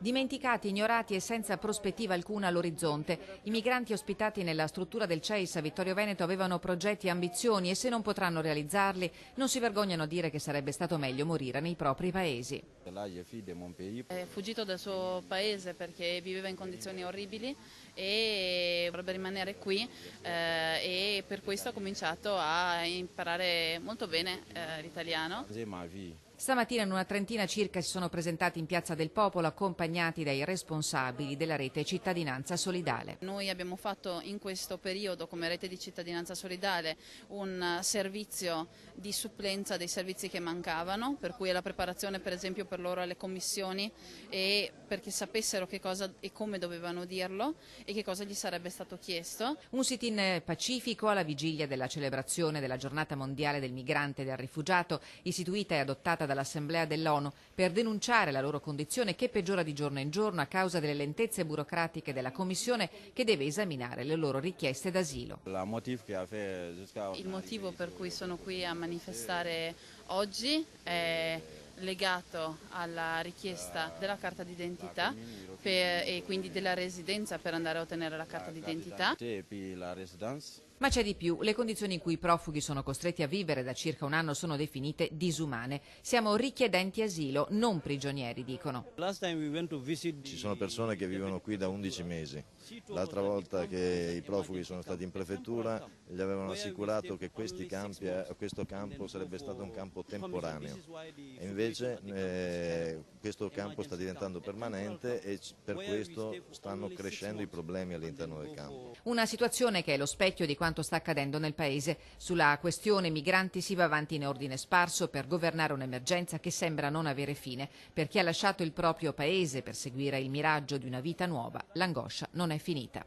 Dimenticati, ignorati e senza prospettiva alcuna all'orizzonte, i migranti ospitati nella struttura del CEIS a Vittorio Veneto avevano progetti e ambizioni e se non potranno realizzarli non si vergognano a dire che sarebbe stato meglio morire nei propri paesi. È fuggito dal suo paese perché viveva in condizioni orribili e vorrebbe rimanere qui e per questo ha cominciato a imparare molto bene l'italiano. Stamattina in una trentina circa si sono presentati in Piazza del Popolo accompagnati dai responsabili della rete Cittadinanza Solidale. Noi abbiamo fatto in questo periodo come rete di Cittadinanza Solidale un servizio di supplenza dei servizi che mancavano, per cui è la preparazione per esempio per loro alle commissioni e perché sapessero che cosa e come dovevano dirlo e che cosa gli sarebbe stato chiesto. Un sit-in pacifico alla vigilia della celebrazione della Giornata Mondiale del Migrante e del Rifugiato, istituita e adottata dall'Assemblea dell'ONU per denunciare la loro condizione che peggiora di giorno in giorno a causa delle lentezze burocratiche della Commissione che deve esaminare le loro richieste d'asilo. Il motivo per cui sono qui a manifestare oggi è legato alla richiesta della carta d'identità e quindi della residenza per andare a ottenere la carta d'identità. Ma c'è di più, le condizioni in cui i profughi sono costretti a vivere da circa un anno sono definite disumane. Siamo richiedenti asilo, non prigionieri, dicono. Ci sono persone che vivono qui da 11 mesi. L'altra volta che i profughi sono stati in prefettura gli avevano assicurato che questo campo sarebbe stato un campo temporaneo. E invece questo campo sta diventando permanente e per questo stanno crescendo i problemi all'interno del campo. Una situazione che è lo specchio di quanto sta accadendo nel paese. Sulla questione migranti si va avanti in ordine sparso per governare un'emergenza che sembra non avere fine. Per chi ha lasciato il proprio paese per seguire il miraggio di una vita nuova, l'angoscia non è finita.